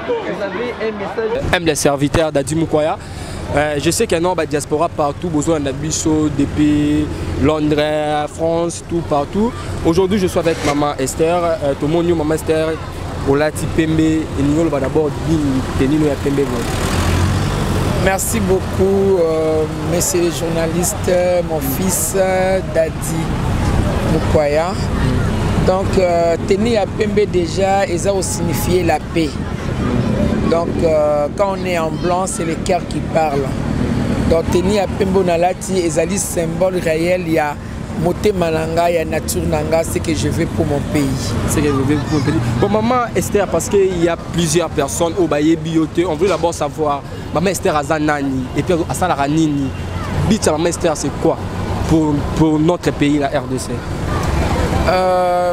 Vous avez un message. Aime les serviteurs d'Adi Mukwaya. Je sais qu'il y a une diaspora partout, besoin d'Abisso, depuis Londres, France, tout partout. Aujourd'hui, je suis avec maman Esther. Tout le monde, maman Esther, Olati Pembe, et nous allons d'abord dire Pembe. Merci beaucoup, messieurs les journalistes, mon fils Dadi Mukwaya. Donc, tenir à Pembe déjà, ils ont signifié la paix. Donc, quand on est en blanc, c'est le cœur qui parle. Donc, tenir à Pembe Nalati, ils ont dit symbole réel, il y a Moté Malanga, il y a Nature Nanga, c'est que je veux pour mon pays. C'est que je veux pour mon pays. Bon, maman Esther, parce qu'il y a plusieurs personnes au Baye Bioté, on veut d'abord savoir, maman Esther Azanani, et puis Asalaranini. Bita, maman Esther, c'est quoi pour notre pays, la RDC?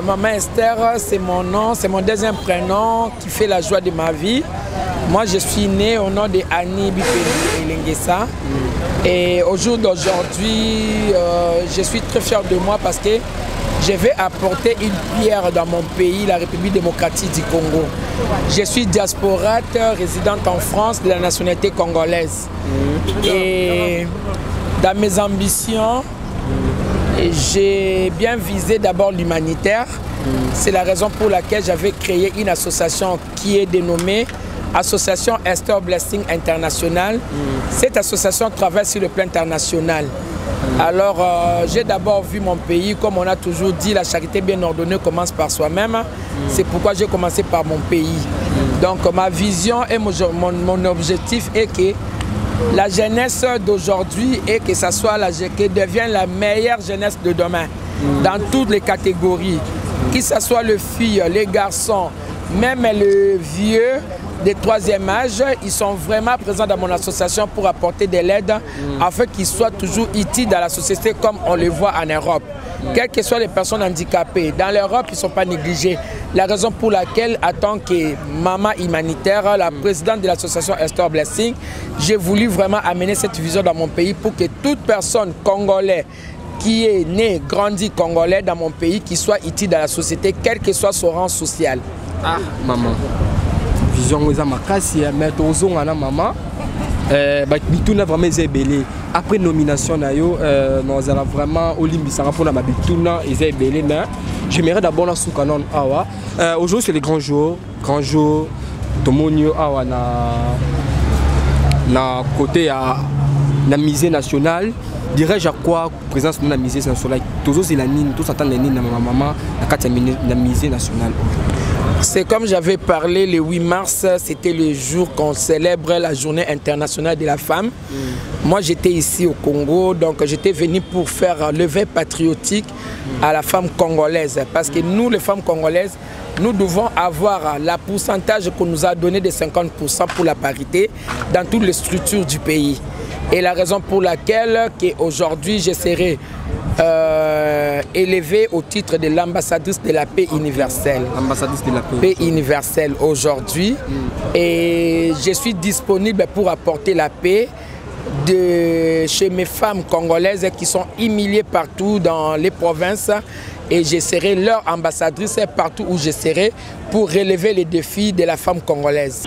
Maman Esther, c'est mon nom, c'est mon deuxième prénom qui fait la joie de ma vie. Moi, je suis né au nom de Annie Bipelingesa. Et au jour d'aujourd'hui, je suis très fier de moi parce que je vais apporter une pierre dans mon pays, la République démocratique du Congo. Je suis diasporate, résidente en France de la nationalité congolaise. Et dans mes ambitions, j'ai bien visé d'abord l'humanitaire. C'est la raison pour laquelle j'avais créé une association qui est dénommée Association Esther Blessing International. Cette association travaille sur le plan international. Alors, j'ai d'abord vu mon pays, comme on a toujours dit, la charité bien ordonnée commence par soi-même. C'est pourquoi j'ai commencé par mon pays. Donc, ma vision et mon objectif est que la jeunesse d'aujourd'hui et que ça soit que devienne la meilleure jeunesse de demain dans toutes les catégories, que ce soit les filles, les garçons, même les vieux des troisième âge, ils sont vraiment présents dans mon association pour apporter de l'aide afin qu'ils soient toujours utiles dans la société comme on le voit en Europe. Quelles que soient les personnes handicapées, dans l'Europe, ils ne sont pas négligés. La raison pour laquelle, en tant que maman humanitaire, la présidente de l'association Esther Blessing, j'ai voulu vraiment amener cette vision dans mon pays pour que toute personne congolaise qui est née, grandi congolais dans mon pays, qui soit utile dans la société, quel que soit son rang social. Ah, maman. Vision est makasi, mais tozo ngana maman. Bituna vraiment zébélé. Après nomination nayo, nous allons vraiment au limbisanga pour na bituna zébélé na. J'aimerais d'abord la soukanon awa. Aujourd'hui c'est le grand jour, tomonio awa na côté à la musée nationale. Dirais-je à quoi présence de la musée nationale? Toujours c'est la nine, tout s'attend les nines na maman na musée nationale. C'est comme j'avais parlé le 8 mars, c'était le jour qu'on célèbre la journée internationale de la femme. Moi j'étais ici au Congo, donc j'étais venu pour faire lever patriotique à la femme congolaise. Parce que nous les femmes congolaises, nous devons avoir la pourcentage qu'on nous a donné de 50% pour la parité dans toutes les structures du pays. Et la raison pour laquelle aujourd'hui je serai élevée au titre de l'ambassadrice de la paix universelle. Ambassadrice de la paix. Paix universelle aujourd'hui. Et je suis disponible pour apporter la paix chez mes femmes congolaises qui sont humiliées partout dans les provinces. Et je serai leur ambassadrice partout où je serai pour relever les défis de la femme congolaise.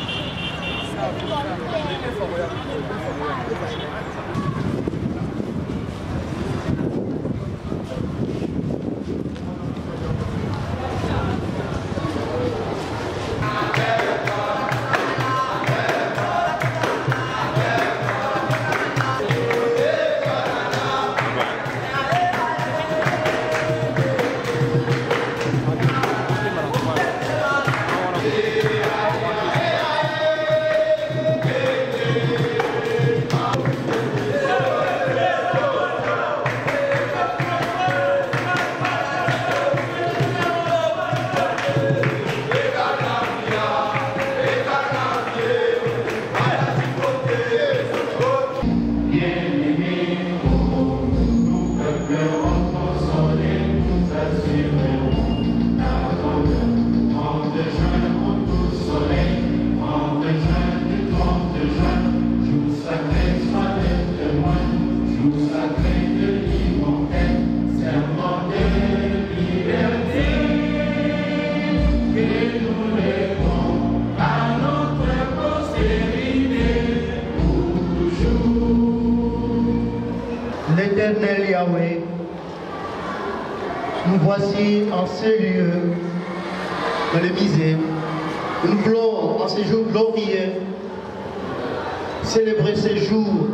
L'Éternel Yahweh, nous voici en ce lieu, dans le misère. Nous voulons, en ce jour glorieux, célébrer ce jour.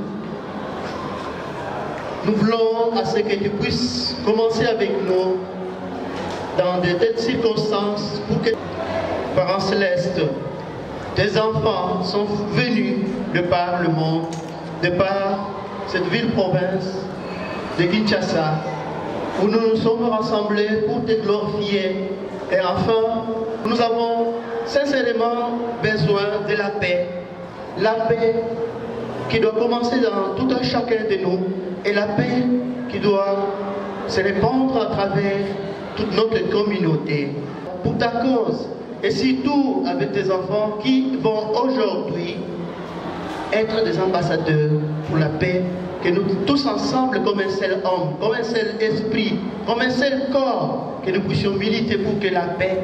Nous voulons à ce que tu puisses commencer avec nous dans de telles circonstances pour que, parents célestes, tes enfants sont venus de par le monde, de par cette ville-province de Kinshasa, où nous nous sommes rassemblés pour te glorifier. Et enfin, nous avons sincèrement besoin de la paix qui doit commencer dans tout un chacun de nous, et la paix qui doit se répandre à travers toute notre communauté. Pour ta cause, et surtout avec tes enfants qui vont aujourd'hui être des ambassadeurs pour la paix, que nous tous ensemble, comme un seul homme, comme un seul esprit, comme un seul corps, que nous puissions militer pour que la paix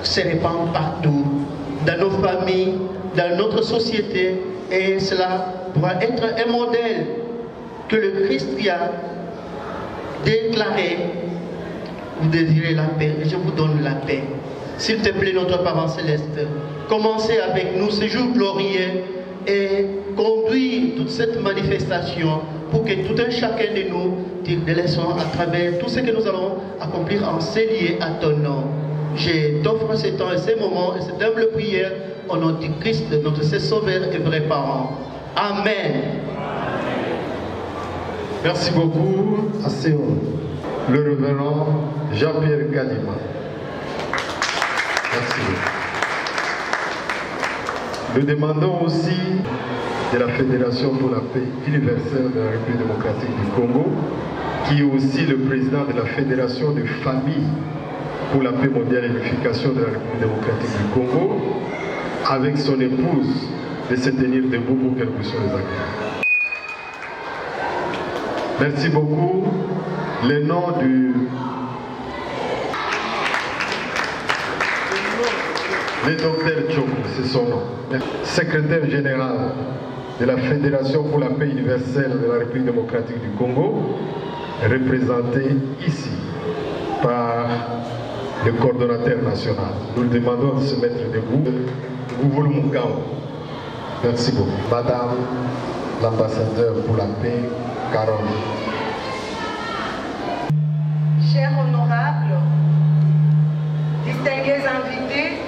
se répande partout, dans nos familles, dans notre société, et cela pourra être un modèle que le Christ a déclaré. Vous désirez la paix, et je vous donne la paix. S'il te plaît, notre Parent Céleste, commencez avec nous ce jour glorieux et conduire toute cette manifestation pour que tout un chacun de nous tire des leçons à travers tout ce que nous allons accomplir en s'allier à ton nom. Je t'offre ce temps et ces moments et cette humble prière au nom du Christ, notre Sauveur et vrai Parent. Amen. Merci beaucoup à Séoul, le révérend Jean-Pierre Kadima. Merci. Nous demandons aussi de la Fédération pour la paix universelle de la République démocratique du Congo, qui est aussi le président de la Fédération de familles pour la paix mondiale et l'unification de la République démocratique du Congo, avec son épouse, de se tenir debout pour qu'elle puisse les accueillir. Merci beaucoup. Le nom du... Le docteur Tchoko, c'est son nom. Secrétaire général de la Fédération pour la paix universelle de la République démocratique du Congo, représenté ici par le coordonnateur national. Nous le demandons de se mettre debout. Gouvoul Mungao. Merci beaucoup. Madame l'ambassadeur pour la paix, Carole. Chers honorables, distingués invités,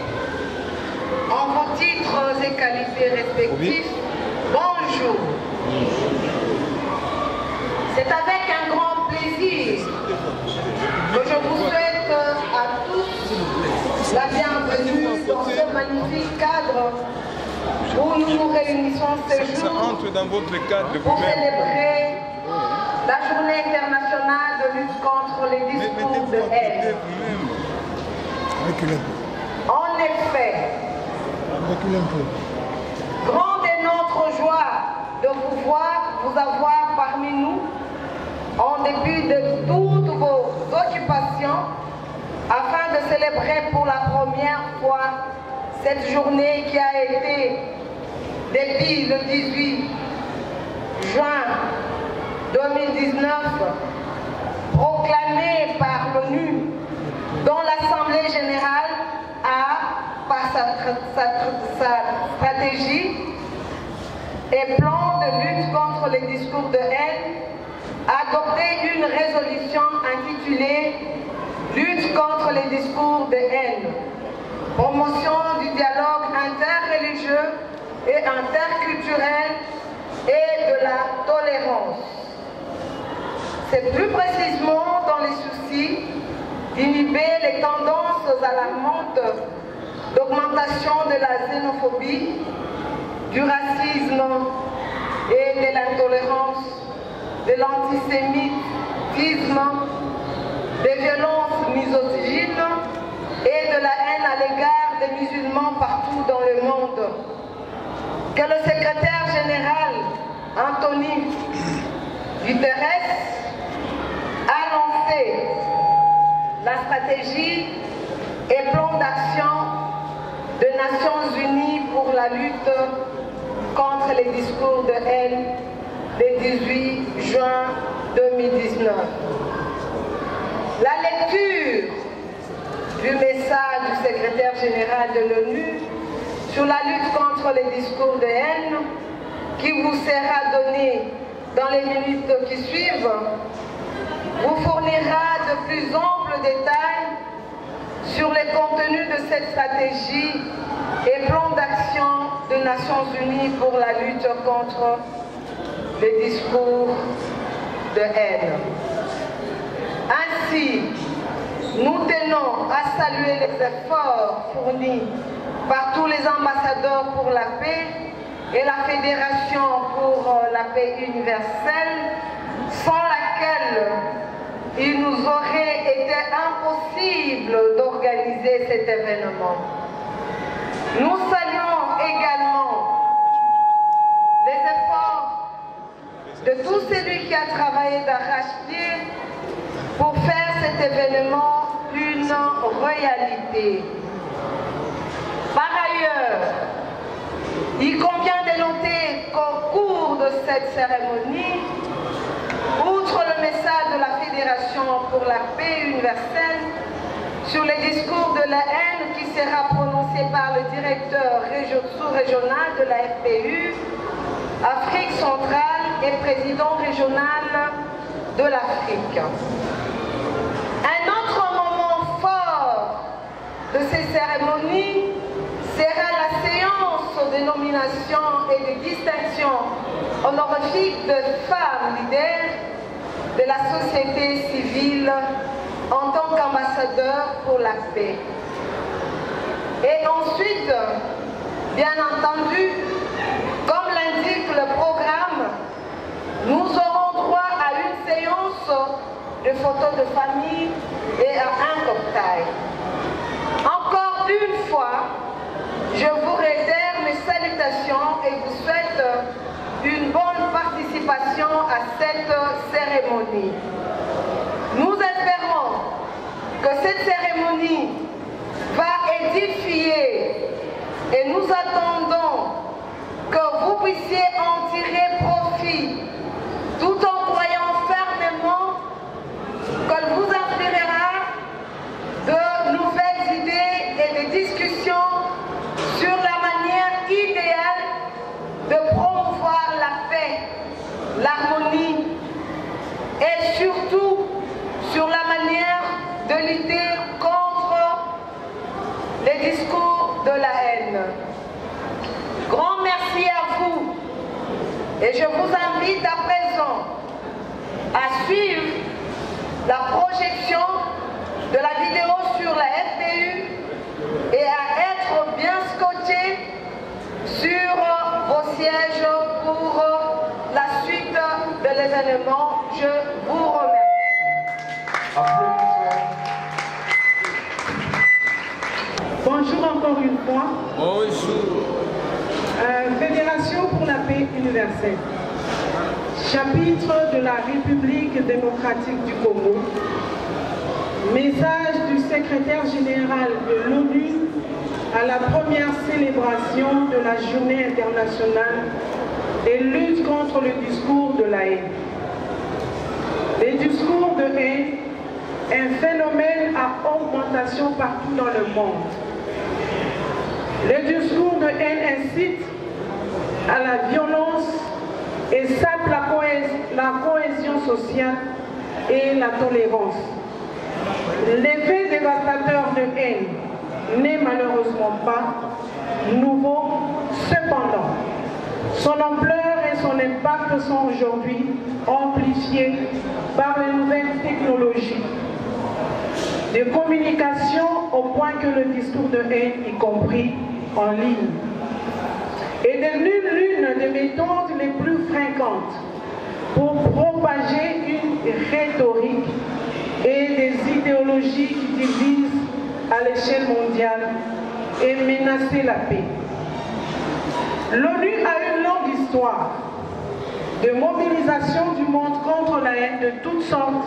en vos titres et qualités respectifs, bonjour. C'est avec un grand plaisir que je vous souhaite à tous la bienvenue dans ce magnifique cadre où nous nous réunissons ce jour entre dans votre cadre pour célébrer la journée internationale de lutte contre les discours de haine. En effet, grande est notre joie de vous avoir parmi nous, en dépit de toutes vos occupations, afin de célébrer pour la première fois cette journée qui a été, depuis le 18 juin 2019, proclamée par l'ONU, dont l'Assemblée générale a, par sa stratégie et plan de lutte contre les discours de haine, adopté une résolution intitulée « Lutte contre les discours de haine, promotion du dialogue interreligieux et interculturel et de la tolérance ». C'est plus précisément dans les soucis d'inhiber les tendances alarmantes d'augmentation de la xénophobie, du racisme et de l'intolérance, de l'antisémitisme, des violences misogynes et de la haine à l'égard des musulmans partout dans le monde, que le secrétaire général Anthony Guterres a lancé la stratégie et plan d'action des Nations Unies pour la lutte contre les discours de haine le 18 juin 2019. La lecture du message du secrétaire général de l'ONU sur la lutte contre les discours de haine, qui vous sera donné dans les minutes qui suivent, vous fournira de plus amples détails sur les contenus de cette stratégie et plan d'action des Nations Unies pour la lutte contre les discours de haine. Ainsi, nous tenons à saluer les efforts fournis par tous les ambassadeurs pour la paix et la Fédération pour la paix universelle, sans laquelle il nous aurait été impossible d'organiser cet événement. Nous saluons également les efforts de tout celui qui a travaillé d'arrache-pied pour faire cet événement une réalité. Par ailleurs, il convient de noter qu'au cours de cette cérémonie, outre le message de la Fédération pour la paix universelle sur les discours de la haine qui sera prononcé par le directeur sous-régional de la FPU, Afrique centrale et président régional de l'Afrique. Un autre moment fort de ces cérémonies sera la séance de nomination et de distinction honorifique de femmes leaders de la société civile en tant qu'ambassadeurs pour la paix. Et ensuite, bien entendu, comme l'indique le programme, nous aurons droit à une séance de photos de famille et à un cocktail. Encore une fois, je vous réitère mes salutations et vous souhaite une bonne participation à cette cérémonie. Nous espérons que cette cérémonie va édifier et nous attendons que vous puissiez en tirer profit tout en croyant fermement qu'elle vous inspirera de nouvelles idées et de discussions sur la manière idéale de promouvoir la paix, l'harmonie et surtout sur la manière de lutter contre les discours de la haine. Grand merci à vous et je vous invite à présent à suivre la projection de la vidéo sur la FPU et à être bien scotché sur vos sièges pour la suite de l'événement. Je vous remercie. Bonjour encore une fois. Bonjour. Fédération pour la paix universelle. Chapitre de la République démocratique du Congo. Message du secrétaire général de l'ONU à la première célébration de la Journée internationale et lutte contre le discours de la haine. Les discours de haine, un phénomène à augmentation partout dans le monde. Les discours de haine incitent à la violence et sapent la cohésion sociale et la tolérance. L'effet dévastateur de haine n'est malheureusement pas nouveau, cependant, son ampleur et son impact sont aujourd'hui amplifiés par les nouvelles technologies de communication au point que le discours de haine, y compris en ligne, est devenu l'une des méthodes les plus fréquentes pour propager une rhétorique et des idéologies qui divisent à l'échelle mondiale et menacer la paix. L'ONU a une longue histoire de mobilisation du monde contre la haine de toutes sortes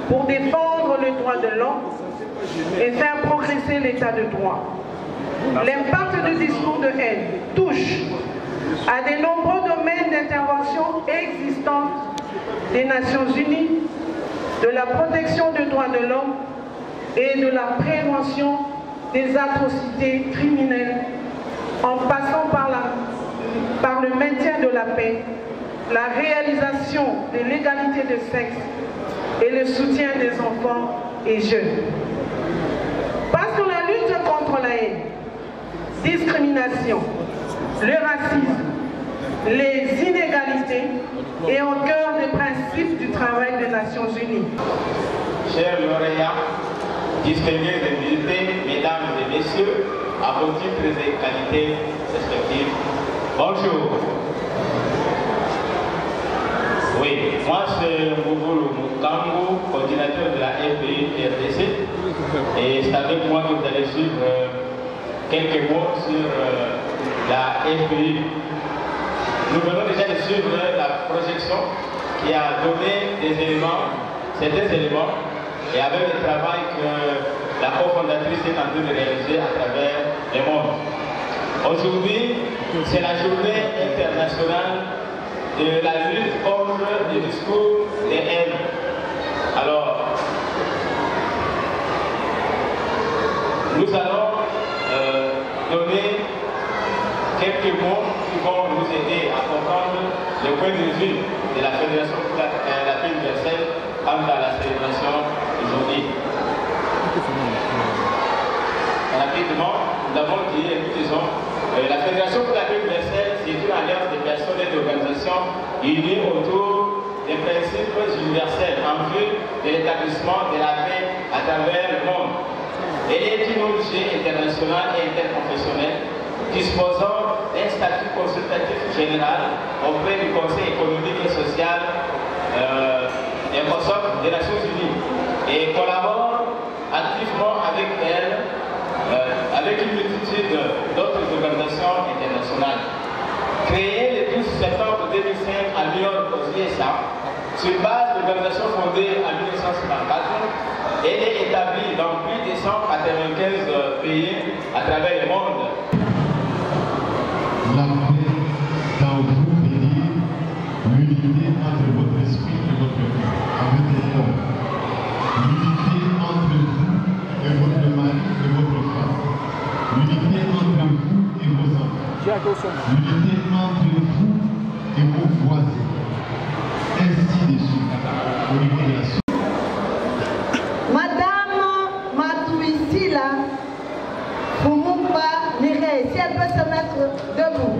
pour défendre les droits de l'homme et faire progresser l'état de droit. L'impact du discours de haine touche à de nombreux domaines d'intervention existants des Nations Unies, de la protection des droits de l'homme et de la prévention des atrocités criminelles, en passant par le maintien de la paix, la réalisation de l'égalité de sexe et le soutien des enfants et jeunes. Parce que la lutte contre la haine, discrimination, le racisme, les inégalités est au cœur des principes du travail des Nations Unies. Chers lauréats, distingués invités, mesdames et messieurs, à vos titres et qualités respectives, bonjour. Oui, moi c'est Mbouvoulou Mukambo, coordinateur de la FPI RDC, et c'est avec moi que vous allez suivre quelques mots sur la FPI. Nous venons déjà de suivre la projection qui a donné des éléments, certains éléments, et avec le travail que la cofondatrice est en train de réaliser à travers le monde. Aujourd'hui, c'est la journée internationale de la lutte contre les discours de haine. Alors, nous allons donner quelques mots qui vont nous aider à comprendre le point de vue de la Fédération pour la paix universelle quant à la célébration d'aujourd'hui. Rapidement, nous avons dit et nous disons la Fédération pour la paix universelle, c'est une alliance de personnes et d'organisations unies autour des principes universels en vue de l'établissement de la paix à travers le monde. Elle est une ONG internationale et interconfessionnelle disposant d'un statut consultatif général auprès du Conseil économique et social des Nations Unies et collabore activement avec elle, avec une multitude d'autres organisations internationales. Créée le 12 septembre 2005 à New York aux USA, sur base d'organisations fondées en 1954, elle est établie dans plus de 195 pays à travers le monde. La paix dans vous bénir, l'unité entre votre esprit et votre vie, avec les hommes. L'unité entre vous et votre mari et votre femme. L'unité entre vous et vos enfants. L'unité entre vous et vos voisins. Ainsi de suite, au niveau de la société. Madame Matouissila Fumumba Nire, si elle peut se mettre debout.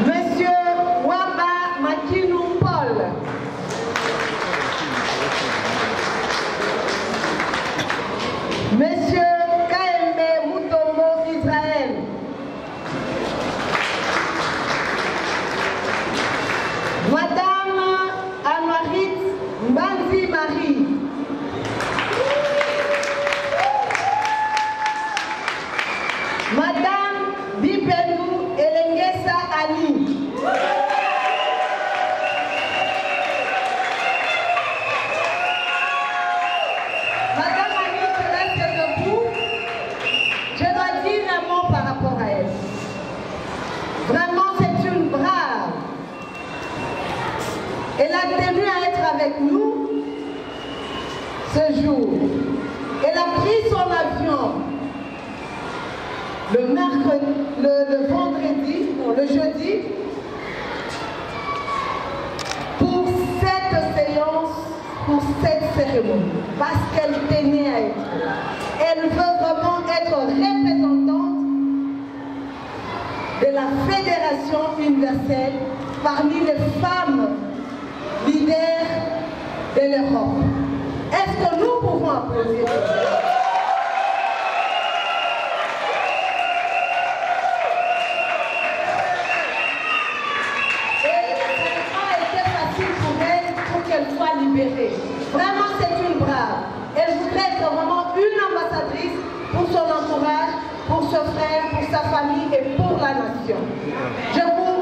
Monsieur Waba Makinou Paul. Monsieur Kaembe ce jour. Elle a pris son avion le vendredi, non, le jeudi, pour cette séance, pour cette cérémonie, parce qu'elle tenait à être là. Elle veut vraiment être représentante de la Fédération universelle parmi les femmes leaders de l'Europe. Est-ce que nous pouvons applaudir? Soit libérée. Vraiment, c'est une brave. Elle voudrait être vraiment une ambassadrice pour son entourage, pour ce frère, pour sa famille et pour la nation. Je vous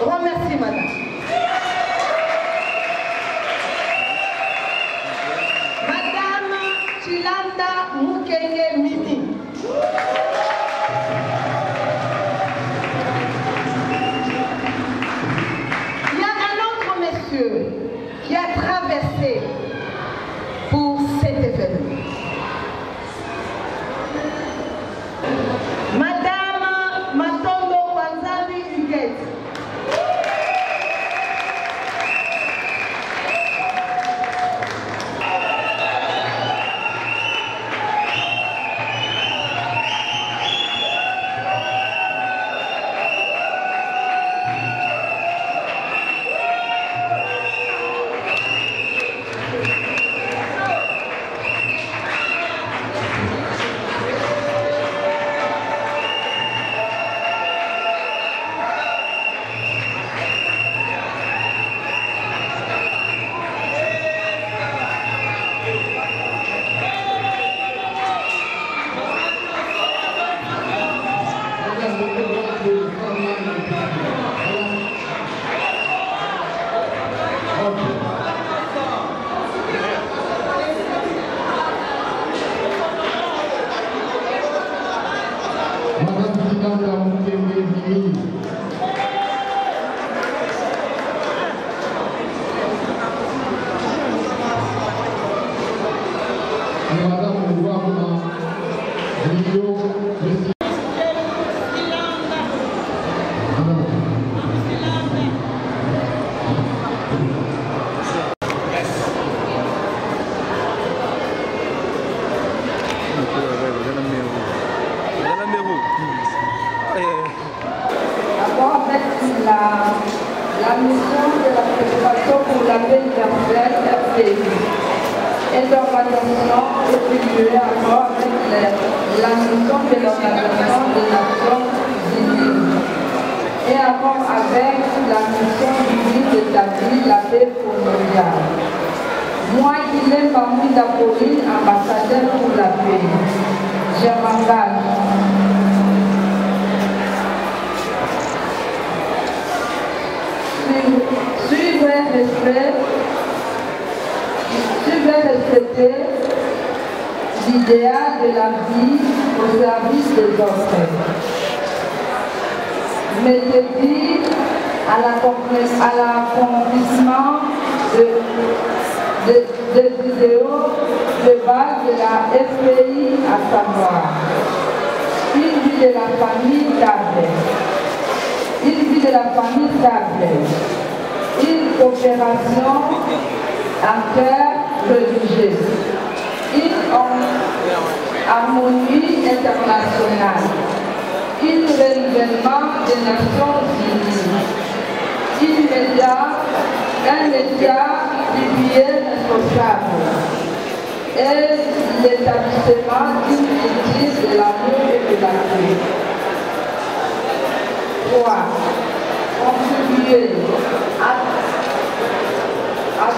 remercie, madame. Madame Chilanda Mukenge Mimi. Il y a un autre monsieur qui a traversé pour cet événement. Madame Matondo Kwanzali Huguette. La mission de la Fédération pour la paix universelle FPI est d'organisation effectuée encore avec la mission de l'Organisation des Nations Unies et encore avec la mission divine d'établir la paix mondiale. Moi, Guilhem Mamouda Pauline, ambassadeur pour la paix, je m'engage respecter l'idéal de la vie au service des autres. Me dédie à l'accomplissement des idéaux de base de la FPI, à savoir une vie de la famille stable, une coopération interreligieuse, une harmonie internationale, un renouvellement des Nations Unies, un média publié responsable et l'établissement d'une politique de l'amour et de la paix. 3. Contribuer à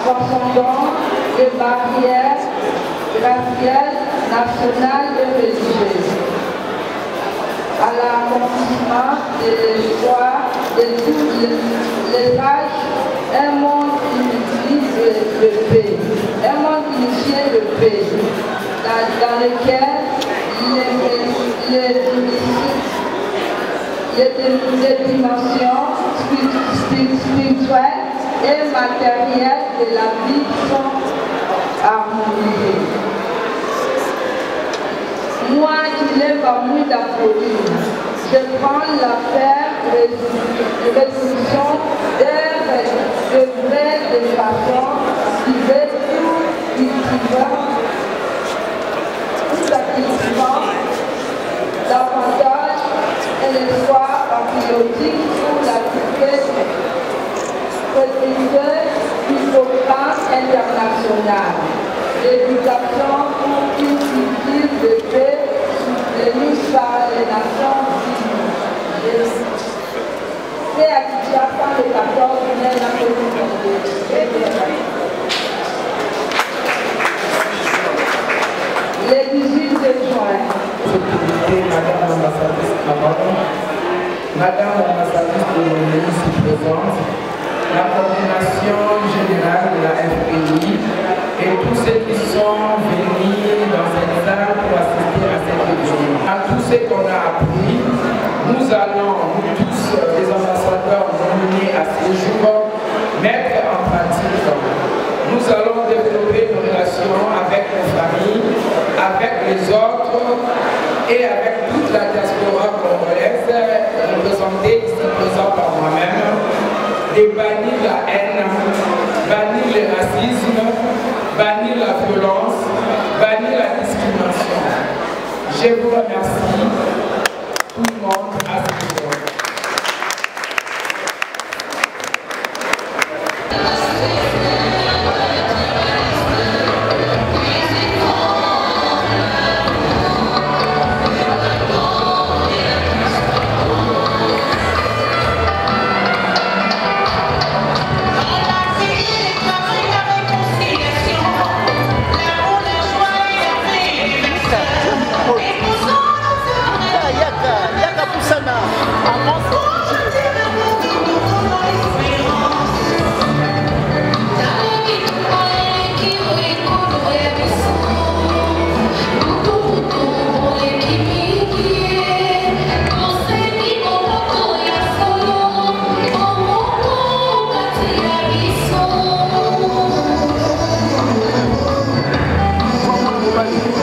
transcender les barrières raciales, nationales et religieuses, à l'accomplissement de l'espoir de tous les âges, un monde initié de paix, dans lequel les dimensions spirituelles et matérielles de la vie sont harmonisées. famille d'applaudir. Je prends la ferme résolution d'œuvrer de façon qui veut tout activement davantage et l'espoir patriotique pour la sécurité du programme international. L'éducation pour une culture de paix soutenue par les Nations Unies. C'est à Kinshasa le 14 mai 2022. Le 18 juin. Madame l'ambassadrice Cameroun, Madame l'ambassadrice de ici présente, la coordination générale de la FPI et tous ceux qui sont venus dans cette salle pour assister à cette émission. À tout ce qu'on a appris, nous allons, nous tous les ambassadeurs nominés à ce jour, mettre en pratique. Nous allons développer nos relations avec nos familles, avec les autres et avec toute la diaspora congolaise représentée ici présent par moi-même, de bannir la haine, bannir le racisme, bannir la violence, bannir la discrimination. Je vous remercie, tout le monde, à ce niveau. Thank you.